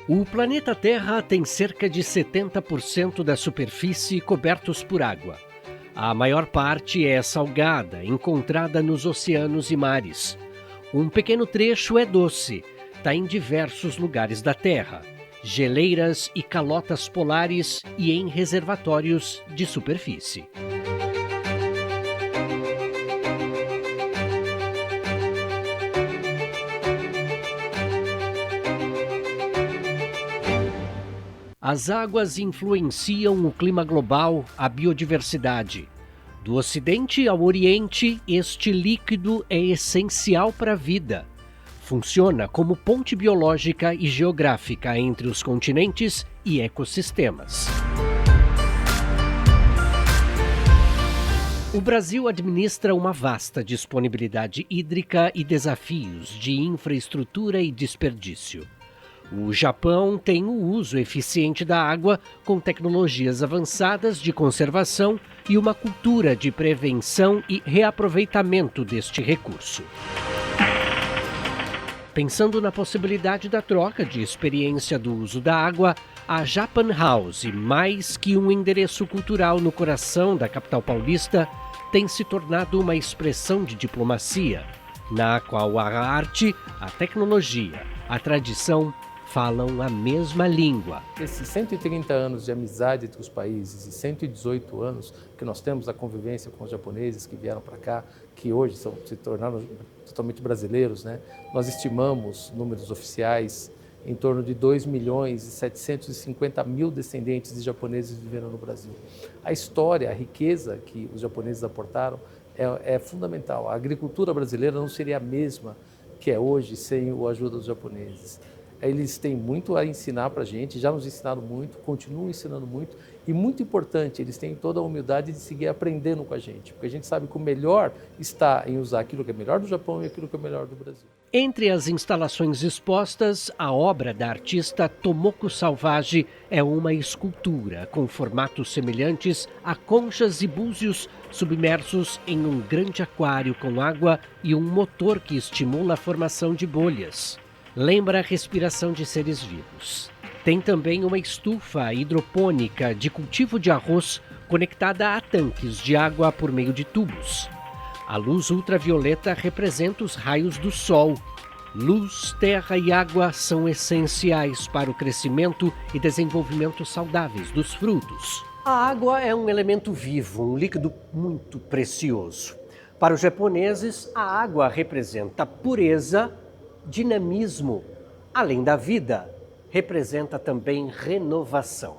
O planeta Terra tem cerca de 70% da superfície cobertos por água. A maior parte é salgada, encontrada nos oceanos e mares. Um pequeno trecho é doce, está em diversos lugares da Terra, geleiras e calotas polares e em reservatórios de superfície. As águas influenciam o clima global, a biodiversidade. Do Ocidente ao Oriente, este líquido é essencial para a vida. Funciona como ponte biológica e geográfica entre os continentes e ecossistemas. O Brasil administra uma vasta disponibilidade hídrica e desafios de infraestrutura e desperdício. O Japão tem o uso eficiente da água com tecnologias avançadas de conservação e uma cultura de prevenção e reaproveitamento deste recurso. Pensando na possibilidade da troca de experiência do uso da água, a Japan House, mais que um endereço cultural no coração da capital paulista, tem se tornado uma expressão de diplomacia, na qual a arte, a tecnologia, a tradição falam a mesma língua. Esses 130 anos de amizade entre os países e 118 anos que nós temos a convivência com os japoneses que vieram para cá, que hoje se tornaram totalmente brasileiros, né? Nós estimamos, números oficiais, em torno de 2.750.000 descendentes de japoneses viveram no Brasil. A história, a riqueza que os japoneses aportaram é fundamental. A agricultura brasileira não seria a mesma que é hoje sem a ajuda dos japoneses. Eles têm muito a ensinar para a gente, já nos ensinaram muito, continuam ensinando muito e, muito importante, eles têm toda a humildade de seguir aprendendo com a gente, porque a gente sabe que o melhor está em usar aquilo que é melhor do Japão e aquilo que é melhor do Brasil. Entre as instalações expostas, a obra da artista Tomoko Salvage é uma escultura com formatos semelhantes a conchas e búzios submersos em um grande aquário com água e um motor que estimula a formação de bolhas. Lembra a respiração de seres vivos. Tem também uma estufa hidropônica de cultivo de arroz conectada a tanques de água por meio de tubos. A luz ultravioleta representa os raios do sol. Luz, terra e água são essenciais para o crescimento e desenvolvimento saudáveis dos frutos. A água é um elemento vivo, um líquido muito precioso. Para os japoneses, a água representa pureza, dinamismo, além da vida, representa também renovação.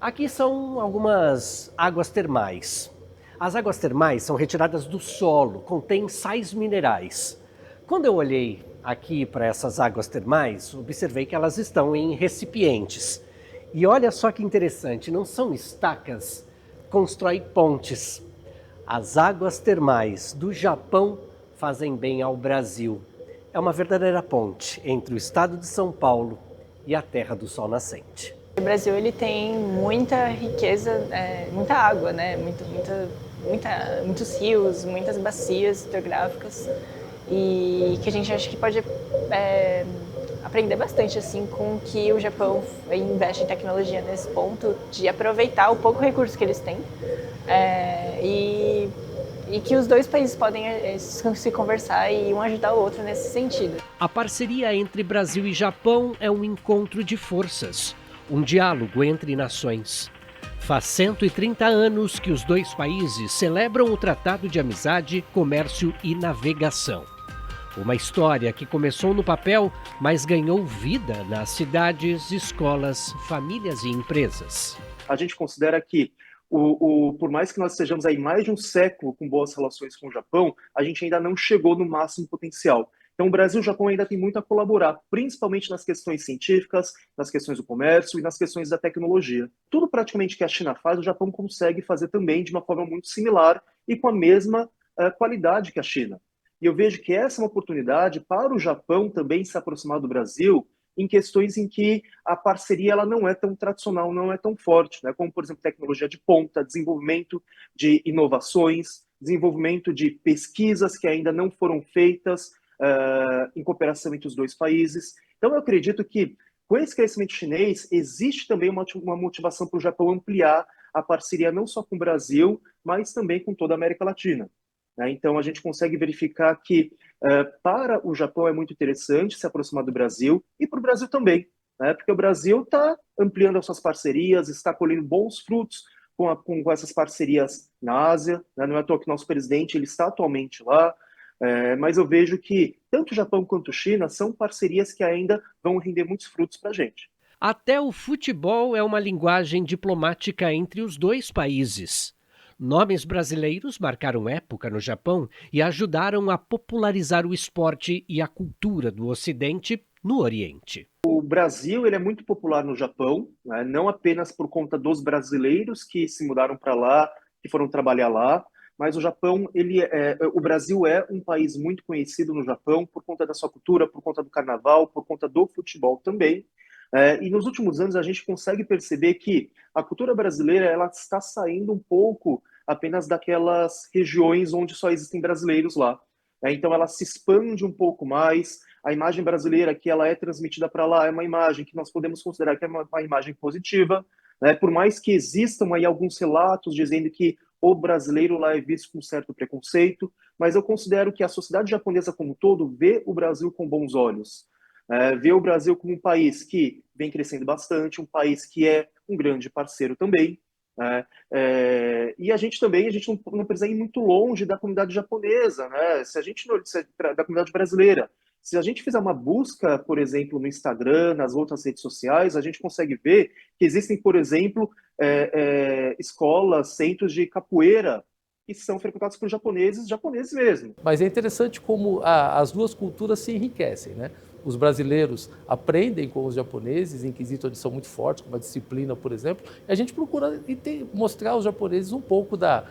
Aqui são algumas águas termais. As águas termais são retiradas do solo, contêm sais minerais. Quando eu olhei aqui para essas águas termais, observei que elas estão em recipientes. E olha só que interessante, não são estacas, constrói pontes. As águas termais do Japão fazem bem ao Brasil. É uma verdadeira ponte entre o estado de São Paulo e a terra do sol nascente. O Brasil ele tem muita riqueza, muita água, né? Muitos rios, muitas bacias hidrográficas e que a gente acha que pode aprender bastante assim com que o Japão investe em tecnologia nesse ponto de aproveitar o pouco recurso que eles têm e que os dois países podem se conversar e um ajudar o outro nesse sentido. A parceria entre Brasil e Japão é um encontro de forças, um diálogo entre nações. Faz 130 anos que os dois países celebram o Tratado de Amizade, Comércio e Navegação. Uma história que começou no papel, mas ganhou vida nas cidades, escolas, famílias e empresas. A gente considera que por mais que nós estejamos aí mais de um século com boas relações com o Japão, a gente ainda não chegou no máximo potencial. Então, o Brasil e o Japão ainda tem muito a colaborar, principalmente nas questões científicas, nas questões do comércio e nas questões da tecnologia. Tudo praticamente que a China faz, o Japão consegue fazer também de uma forma muito similar e com a mesma qualidade que a China. E eu vejo que essa é uma oportunidade para o Japão também se aproximar do Brasil em questões em que a parceria ela não é tão tradicional, não é tão forte, né? Como, por exemplo, tecnologia de ponta, desenvolvimento de inovações, desenvolvimento de pesquisas que ainda não foram feitas em cooperação entre os dois países. Então, eu acredito que Com esse crescimento chinês, existe também uma motivação para o Japão ampliar a parceria não só com o Brasil, mas também com toda a América Latina. Né? Então, a gente consegue verificar que para o Japão é muito interessante se aproximar do Brasil e para o Brasil também, né? Porque o Brasil está ampliando as suas parcerias, está colhendo bons frutos com essas parcerias na Ásia. Né? Não é à toa que nosso presidente ele está atualmente lá, mas eu vejo que tanto o Japão quanto a China são parcerias que ainda vão render muitos frutos para a gente. Até o futebol é uma linguagem diplomática entre os dois países. Nomes brasileiros marcaram época no Japão e ajudaram a popularizar o esporte e a cultura do Ocidente no Oriente. O Brasil ele é muito popular no Japão, né? Não apenas por conta dos brasileiros que se mudaram para lá, que foram trabalhar lá, mas o Japão, o Brasil é um país muito conhecido no Japão por conta da sua cultura, por conta do carnaval, por conta do futebol também. E nos últimos anos a gente consegue perceber que a cultura brasileira ela está saindo um pouco apenas daquelas regiões onde só existem brasileiros lá. Então ela se expande um pouco mais. A imagem brasileira que ela é transmitida para lá é uma imagem que nós podemos considerar que é uma imagem positiva, né? Por mais que existam aí alguns relatos dizendo que o brasileiro lá é visto com certo preconceito, mas eu considero que a sociedade japonesa como um todo vê o Brasil com bons olhos. Vê o Brasil como um país que vem crescendo bastante, um país que é um grande parceiro também. E a gente não precisa ir muito longe da comunidade japonesa, né? Se a gente da comunidade brasileira, se a gente fizer uma busca, por exemplo, no Instagram, nas outras redes sociais, a gente consegue ver que existem, por exemplo, escolas, centros de capoeira que são frequentados por japoneses mesmo. Mas é interessante como as duas culturas se enriquecem, né? Os brasileiros aprendem com os japoneses, em quesito onde são muito fortes, como a disciplina, por exemplo, e a gente procura mostrar aos japoneses um pouco da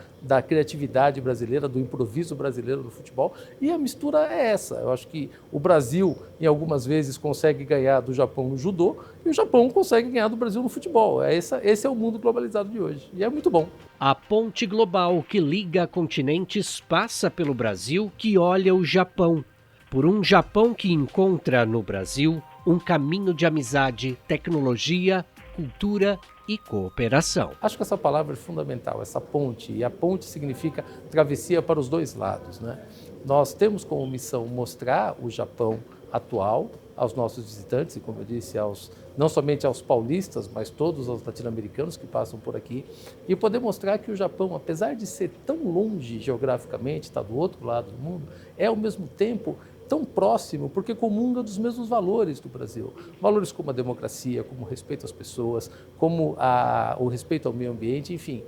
criatividade brasileira, do improviso brasileiro no futebol, e a mistura é essa. Eu acho que o Brasil, em algumas vezes, consegue ganhar do Japão no judô, e o Japão consegue ganhar do Brasil no futebol. Esse é o mundo globalizado de hoje, e é muito bom. A ponte global que liga continentes passa pelo Brasil, que olha o Japão. Por um Japão que encontra no Brasil um caminho de amizade, tecnologia, cultura e cooperação. Acho que essa palavra é fundamental, essa ponte, e a ponte significa travessia para os dois lados, né? Nós temos como missão mostrar o Japão atual aos nossos visitantes, e como eu disse, não somente aos paulistas, mas todos os latino-americanos que passam por aqui, e poder mostrar que o Japão, apesar de ser tão longe geograficamente, está do outro lado do mundo, é ao mesmo tempo tão próximo, porque comunga dos mesmos valores do Brasil. Valores como a democracia, como o respeito às pessoas, como o respeito ao meio ambiente, enfim.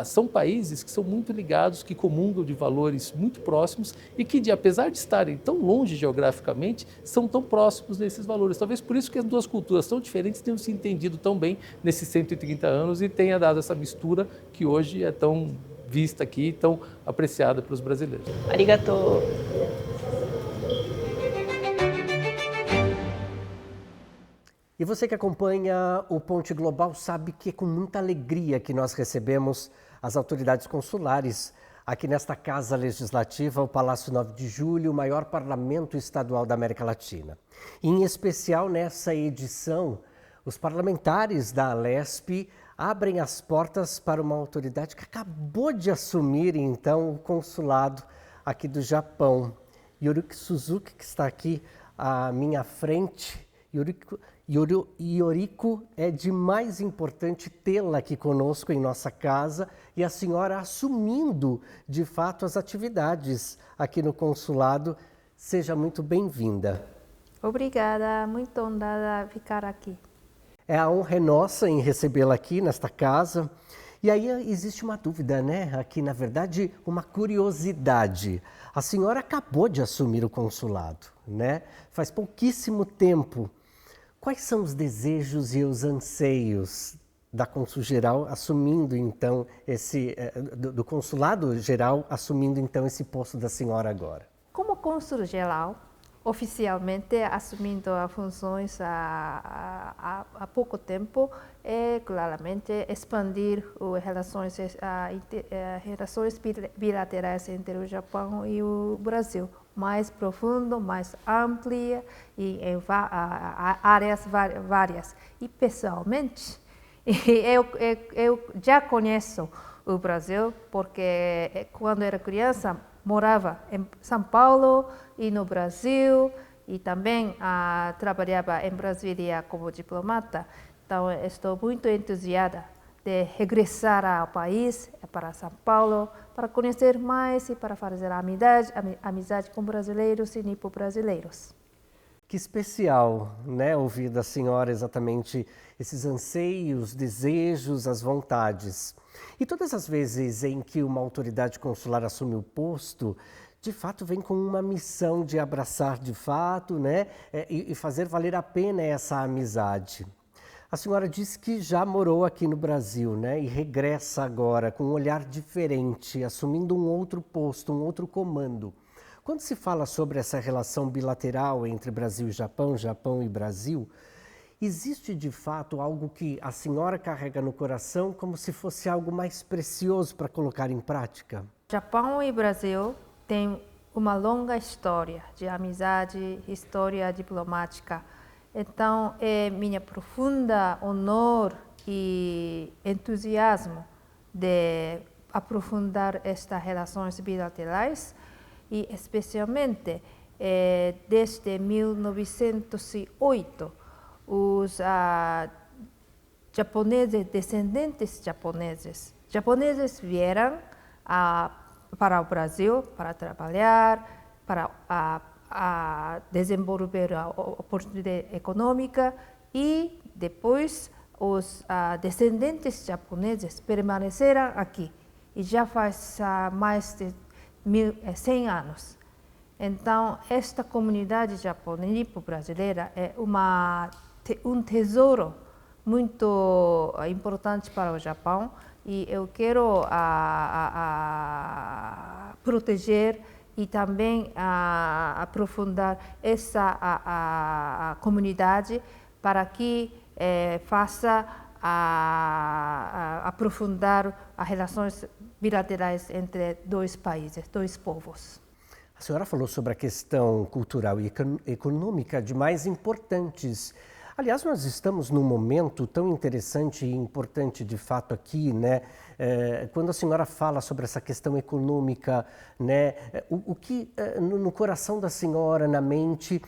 São países que são muito ligados, que comungam de valores muito próximos e que, apesar de estarem tão longe geograficamente, são tão próximos nesses valores. Talvez por isso que as duas culturas tão diferentes tenham se entendido tão bem nesses 130 anos e tenha dado essa mistura que hoje é tão vista aqui, tão apreciada pelos brasileiros. Arigatou. E você que acompanha o Ponte Global sabe que é com muita alegria que nós recebemos as autoridades consulares aqui nesta Casa Legislativa, o Palácio 9 de Julho, o maior parlamento estadual da América Latina. E, em especial nessa edição, os parlamentares da Alesp abrem as portas para uma autoridade que acabou de assumir, então, o consulado aqui do Japão. Yoriko Suzuki, que está aqui à minha frente. Yoriko, é de mais importante tê-la aqui conosco em nossa casa e a senhora assumindo, de fato, as atividades aqui no consulado. Seja muito bem-vinda. Obrigada, muito honrada ficar aqui. A honra é nossa em recebê-la aqui nesta casa. E aí existe uma dúvida, né? Aqui, na verdade, uma curiosidade. A senhora acabou de assumir o consulado, né? Faz pouquíssimo tempo. Quais são os desejos e os anseios da Cônsul-Geral assumindo então do Consulado-Geral assumindo então esse posto da senhora agora? Como Cônsul-Geral, oficialmente assumindo as funções há pouco tempo, é claramente expandir as relações bilaterais entre o Japão e o Brasil. mais profundo, mais amplia e em áreas várias. E pessoalmente, eu já conheço o Brasil porque quando era criança morava em São Paulo e no Brasil e também trabalhava em Brasília como diplomata. Então, estou muito entusiasmada de regressar ao país, para São Paulo, para conhecer mais e para fazer amizade com brasileiros e nipo-brasileiros. Que especial, né, ouvir da senhora exatamente esses anseios, desejos, as vontades. E todas as vezes em que uma autoridade consular assume o posto, de fato vem com uma missão de abraçar de fato, né, e fazer valer a pena essa amizade. A senhora disse que já morou aqui no Brasil, né, e regressa agora com um olhar diferente, assumindo um outro posto, um outro comando. Quando se fala sobre essa relação bilateral entre Brasil e Japão, Japão e Brasil, existe de fato algo que a senhora carrega no coração como se fosse algo mais precioso para colocar em prática? Japão e Brasil têm uma longa história de amizade, história diplomática. Então, é minha profunda honor e entusiasmo de aprofundar estas relações bilaterais e, especialmente, desde 1908, os descendentes japoneses vieram para o Brasil para trabalhar, para desenvolver a oportunidade econômica e depois os descendentes japoneses permaneceram aqui e já faz mais de 100 anos. Então, esta comunidade japonesa-brasileira é um tesouro muito importante para o Japão e eu quero proteger e também aprofundar essa comunidade para que faça aprofundar as relações bilaterais entre dois países, dois povos. A senhora falou sobre a questão cultural e econômica de mais importantes. Aliás, nós estamos num momento tão interessante e importante de fato aqui, né? Quando a senhora fala sobre essa questão econômica, né? O que no coração da senhora, na mente,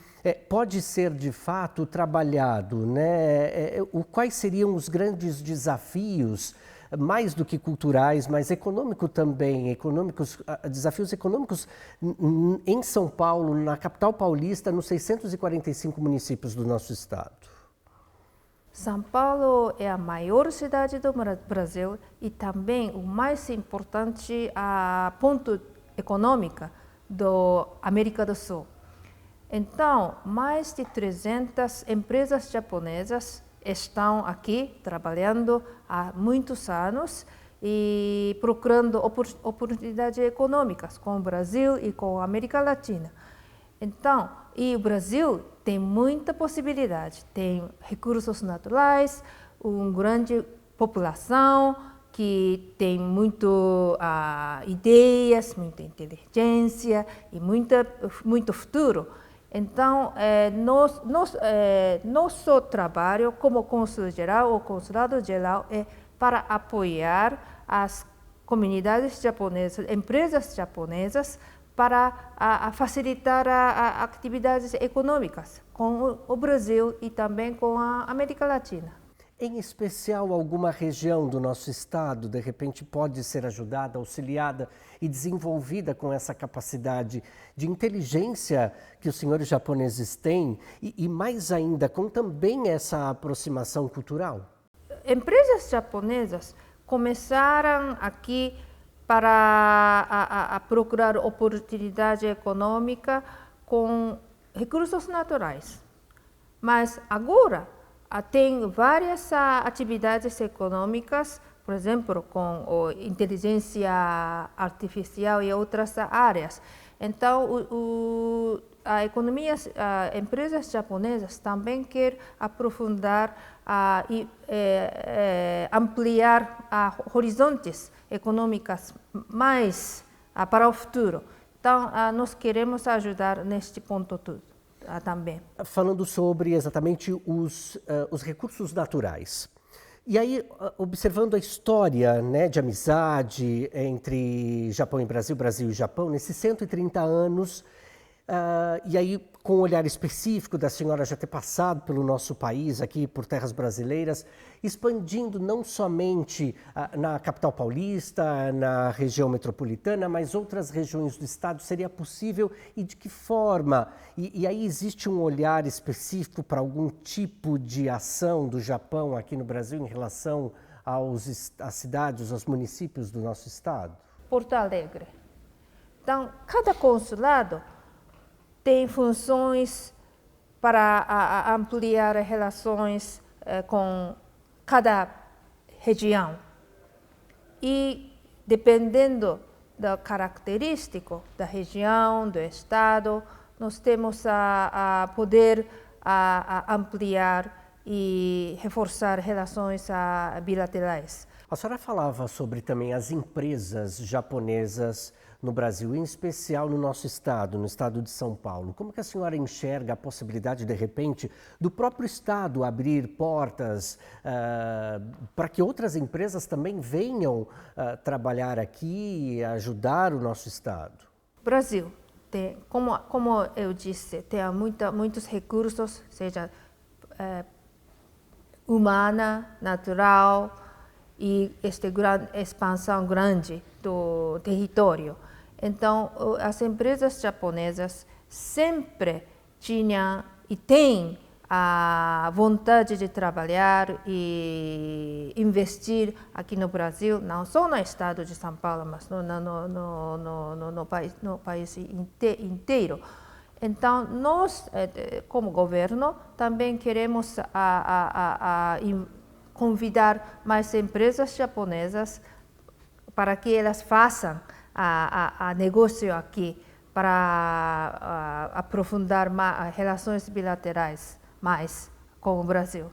pode ser de fato trabalhado, né? Quais seriam os grandes desafios, mais do que culturais, mas econômico também, desafios econômicos em São Paulo, na capital paulista, nos 645 municípios do nosso estado? São Paulo é a maior cidade do Brasil e também o mais importante ponto econômico da América do Sul. Então, mais de 300 empresas japonesas estão aqui trabalhando há muitos anos e procurando oportunidades econômicas com o Brasil e com a América Latina. Então, e o Brasil tem muita possibilidade, tem recursos naturais, uma grande população que tem muito ideias, muita inteligência e muito futuro. Então, nosso trabalho como cônsul geral ou consulado geral é para apoiar as comunidades japonesas, empresas japonesas, para facilitar atividades econômicas com o Brasil e também com a América Latina. Em especial, alguma região do nosso estado, de repente, pode ser ajudada, auxiliada e desenvolvida com essa capacidade de inteligência que os senhores japoneses têm e mais ainda, com também essa aproximação cultural? Empresas japonesas começaram aqui para procurar oportunidade econômica com recursos naturais. Mas agora tem várias atividades econômicas, por exemplo, com inteligência artificial e outras áreas. Então, as empresas japonesas também querem aprofundar e ampliar horizontes econômicos mais para o futuro. Então, nós queremos ajudar neste ponto tudo também. Falando sobre exatamente os recursos naturais. E aí, observando a história, né, de amizade entre Japão e Brasil, Brasil e Japão, nesses 130 anos, e aí com um olhar específico da senhora já ter passado pelo nosso país, aqui por terras brasileiras, expandindo não somente na capital paulista, na região metropolitana, mas outras regiões do estado, seria possível e de que forma? E aí existe um olhar específico para algum tipo de ação do Japão aqui no Brasil em relação às cidades, aos municípios do nosso estado? Porto Alegre. Então, cada consulado tem funções para ampliar relações com cada região. E, dependendo da característica da região, do estado, nós temos a poder ampliar e reforçar relações bilaterais. A senhora falava sobre também as empresas japonesas no Brasil, em especial no nosso estado, no estado de São Paulo. Como que a senhora enxerga a possibilidade, de repente, do próprio estado abrir portas para que outras empresas também venham trabalhar aqui e ajudar o nosso estado? Brasil tem, como eu disse, tem muitos recursos, seja humana, natural e esta expansão grande do território. Então, as empresas japonesas sempre tinham e têm a vontade de trabalhar e investir aqui no Brasil, não só no estado de São Paulo, mas no país inteiro. Então, nós, como governo, também queremos convidar mais empresas japonesas para que elas façam negócio aqui, para aprofundar relações bilaterais mais com o Brasil.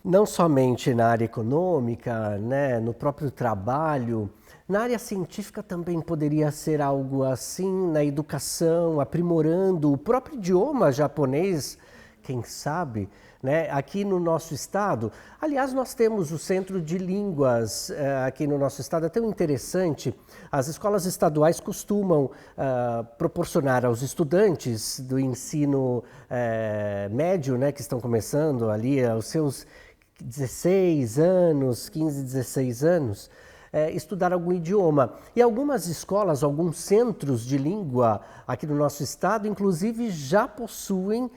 Não somente na área econômica, né, no próprio trabalho, na área científica também poderia ser algo assim, na educação, aprimorando o próprio idioma japonês, quem sabe, né, aqui no nosso estado. Aliás, nós temos o Centro de Línguas aqui no nosso estado, é tão interessante. As escolas estaduais costumam proporcionar aos estudantes do ensino médio, né, que estão começando ali aos seus 16 anos, 15, 16 anos, estudar algum idioma. E algumas escolas, alguns centros de língua aqui no nosso estado, inclusive, já possuem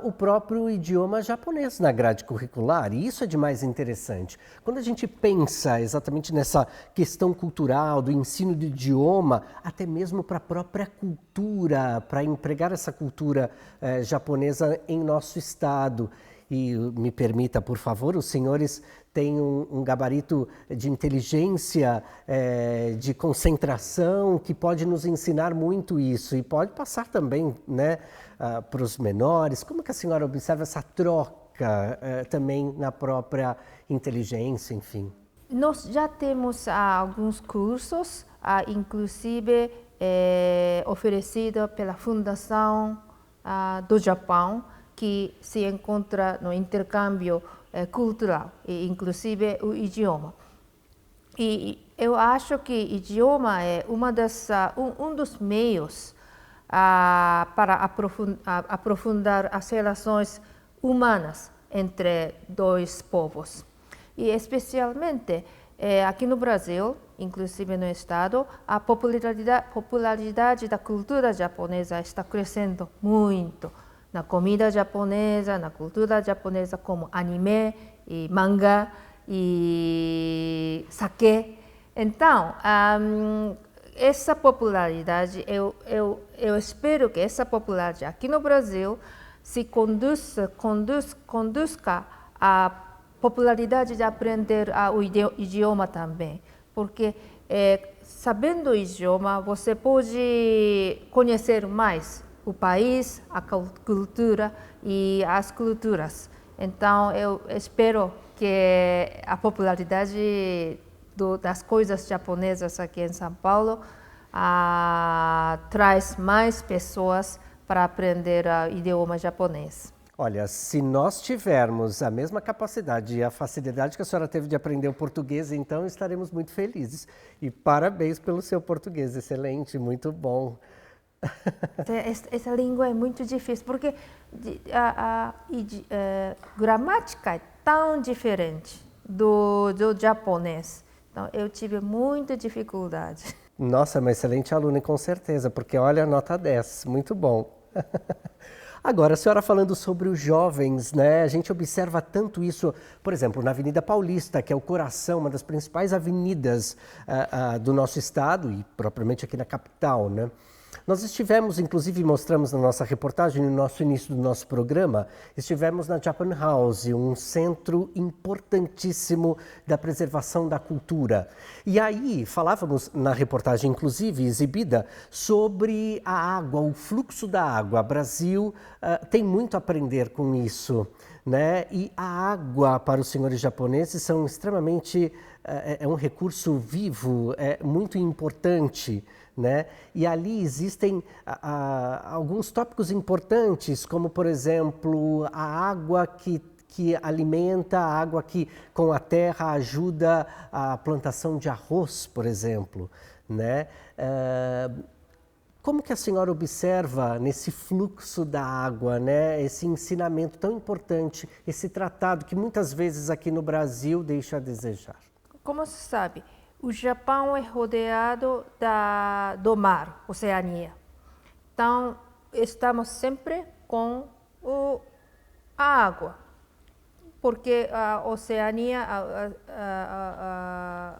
o próprio idioma japonês na grade curricular, e isso é de mais interessante. Quando a gente pensa exatamente nessa questão cultural, do ensino do idioma, até mesmo para a própria cultura, para empregar essa cultura japonesa em nosso estado. E me permita, por favor, os senhores têm um gabarito de inteligência, de concentração, que pode nos ensinar muito isso e pode passar também, né, para os menores. Como que a senhora observa essa troca também na própria inteligência, enfim? Nós já temos alguns cursos, inclusive oferecido pela Fundação do Japão, que se encontra no intercâmbio cultural, e inclusive o idioma. E eu acho que o idioma é um dos meios para aprofundar as relações humanas entre dois povos. E especialmente aqui no Brasil, inclusive no estado, a popularidade da cultura japonesa está crescendo muito. Na comida japonesa, na cultura japonesa, como anime, e manga e sake. Então, essa popularidade, eu espero que essa popularidade aqui no Brasil se conduzca à popularidade de aprender o idioma também. Porque sabendo o idioma, você pode conhecer mais o país, a cultura e as culturas. Então, eu espero que a popularidade das coisas japonesas aqui em São Paulo traz mais pessoas para aprender o idioma japonês. Olha, se nós tivermos a mesma capacidade e a facilidade que a senhora teve de aprender o português, então estaremos muito felizes. E parabéns pelo seu português, excelente, muito bom. Essa língua é muito difícil, porque a gramática é tão diferente do japonês. Então, eu tive muita dificuldade. Nossa, uma excelente aluna, com certeza, porque olha a nota 10, muito bom. Agora, a senhora falando sobre os jovens, né? A gente observa tanto isso, por exemplo, na Avenida Paulista, que é o coração, uma das principais avenidas do nosso estado e propriamente aqui na capital, né? Nós estivemos, inclusive mostramos na nossa reportagem, no nosso início do nosso programa, estivemos na Japan House, um centro importantíssimo da preservação da cultura. E aí falávamos na reportagem, inclusive exibida, sobre a água, o fluxo da água. O Brasil tem muito a aprender com isso, né? E a água para os senhores japoneses são extremamente, é um recurso vivo, é muito importante. Né? E ali existem alguns tópicos importantes, como, por exemplo, a água que alimenta, a água que com a terra ajuda a plantação de arroz, por exemplo. Né? Como que a senhora observa nesse fluxo da água, né? Esse ensinamento tão importante, esse tratado que muitas vezes aqui no Brasil deixa a desejar? Como se sabe, o Japão é rodeado do mar, Oceania. Então, estamos sempre com a água, porque a Oceania,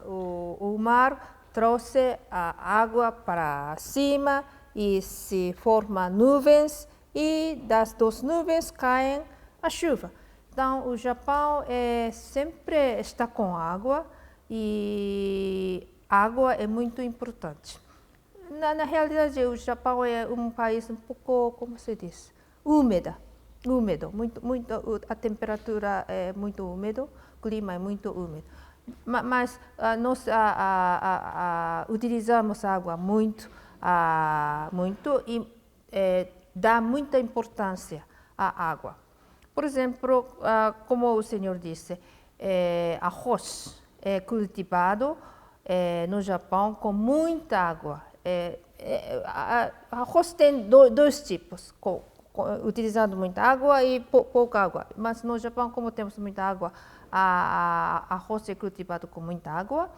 o mar trouxe a água para cima e se forma nuvens e das nuvens caem a chuva. Então, o Japão sempre está com água. E água é muito importante. Na realidade, o Japão é um país um pouco, como se diz, úmido, a temperatura é muito úmida, o clima é muito úmido. Mas nós utilizamos água muito e dá muita importância à água. Por exemplo, como o senhor disse, arroz é cultivado no Japão com muita água. Arroz tem dois tipos, utilizando muita água e pouca água. Mas no Japão, como temos muita água, arroz é cultivado com muita água.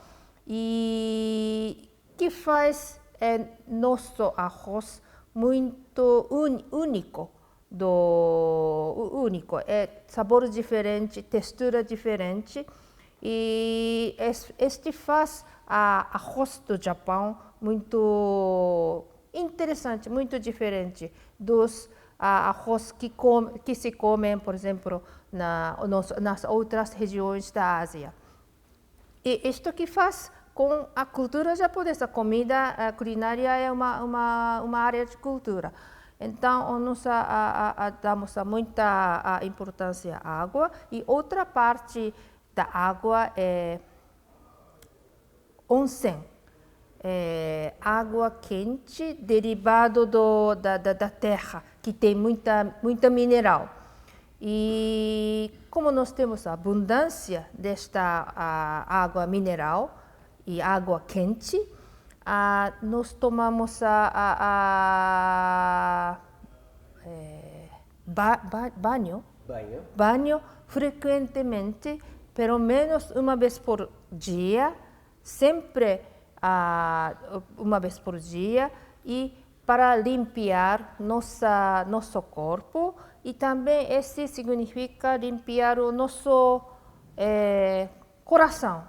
E que faz nosso arroz muito único. É sabor diferente, textura diferente. E este faz arroz do Japão muito interessante, muito diferente dos arroz que se comem, por exemplo, nas outras regiões da Ásia. E isto que faz com a cultura japonesa, a culinária é uma área de cultura. Então, nós damos muita importância à água. E outra parte da água é onsen, água quente derivado da terra, que tem muita mineral. E como nós temos a abundância desta água mineral e água quente, nós tomamos banho frequentemente, pelo menos uma vez por dia, sempre uma vez por dia, e para limpar nosso corpo, e também isso significa limpar o nosso coração,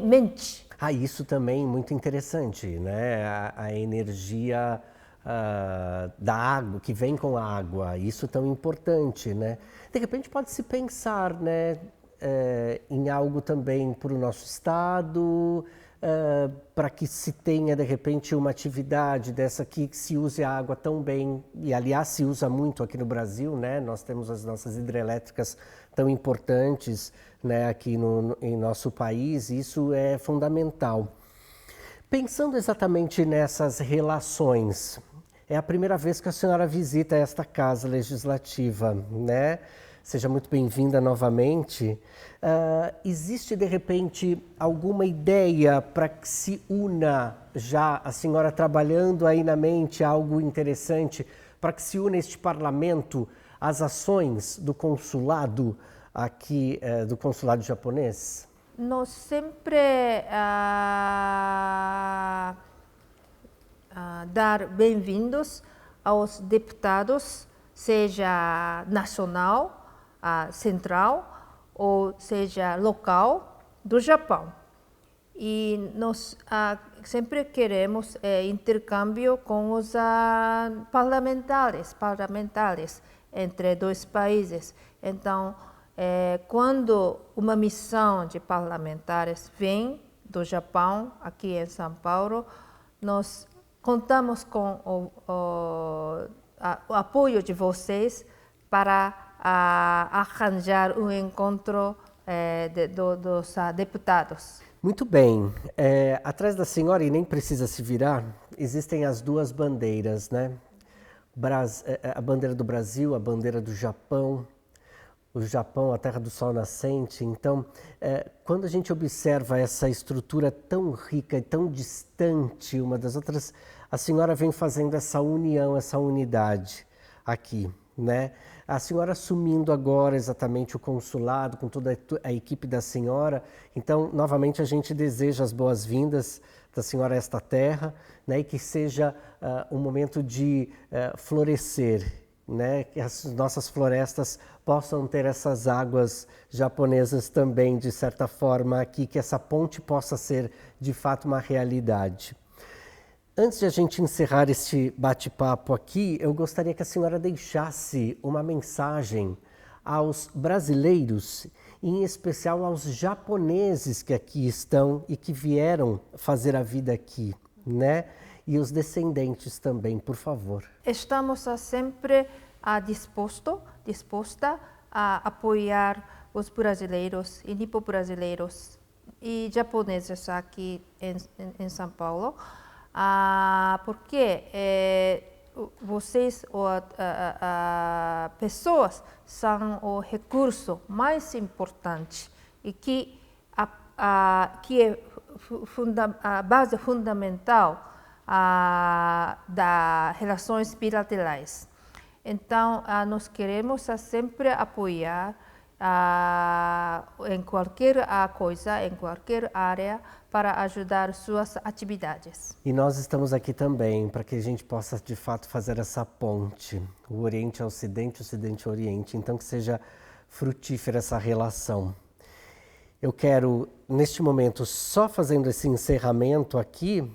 mente. Isso também é muito interessante, né? A energia da água, que vem com a água, isso tão importante, né? De repente pode-se pensar, né, em algo também para o nosso estado, para que se tenha, de repente, uma atividade dessa aqui que se use a água tão bem, e aliás se usa muito aqui no Brasil, né? Nós temos as nossas hidrelétricas tão importantes, né, aqui em nosso país, isso é fundamental. Pensando exatamente nessas relações, é a primeira vez que a senhora visita esta Casa Legislativa, né? Seja muito bem-vinda novamente. Existe, de repente, alguma ideia para que se una, já a senhora trabalhando aí na mente, algo interessante, para que se una este parlamento às ações do consulado aqui, do consulado japonês? Nós sempre dar bem-vindos aos deputados, seja nacional, central, ou seja local, do Japão. E nós sempre queremos intercâmbio com os parlamentares entre dois países. Então, quando uma missão de parlamentares vem do Japão, aqui em São Paulo, nós contamos com o apoio de vocês para arranjar um encontro dos deputados. Muito bem. Atrás da senhora, e nem precisa se virar, existem as duas bandeiras, né? A bandeira do Brasil, a bandeira do Japão. O Japão, a terra do sol nascente. Então, quando a gente observa essa estrutura tão rica e tão distante uma das outras, a senhora vem fazendo essa união, essa unidade aqui, né? A senhora assumindo agora exatamente o consulado com toda a equipe da senhora. Então, novamente, a gente deseja as boas-vindas da senhora a esta terra, né? E que seja um momento de florescer, né? Que as nossas florestas possam ter essas águas japonesas também, de certa forma, aqui, que essa ponte possa ser, de fato, uma realidade. Antes de a gente encerrar este bate-papo aqui, eu gostaria que a senhora deixasse uma mensagem aos brasileiros, em especial aos japoneses que aqui estão e que vieram fazer a vida aqui, né? E os descendentes também, por favor. Estamos sempre disposta a apoiar os brasileiros e nipo-brasileiros e japoneses aqui em São Paulo, porque vocês, pessoas, são o recurso mais importante e que é a base fundamental das relações bilaterais. Então, nós queremos sempre apoiar em qualquer coisa, em qualquer área, para ajudar suas atividades. E nós estamos aqui também para que a gente possa, de fato, fazer essa ponte, o Oriente ao Ocidente, o Ocidente ao Oriente, então que seja frutífera essa relação. Eu quero, neste momento, só fazendo esse encerramento aqui,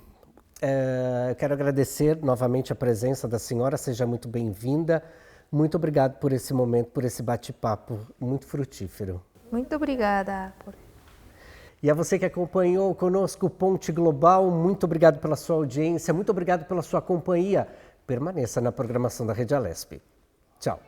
eu quero agradecer novamente a presença da senhora, seja muito bem-vinda. Muito obrigado por esse momento, por esse bate-papo muito frutífero. Muito obrigada. E a você que acompanhou conosco o Ponte Global, muito obrigado pela sua audiência, muito obrigado pela sua companhia. Permaneça na programação da Rede Alesp. Tchau.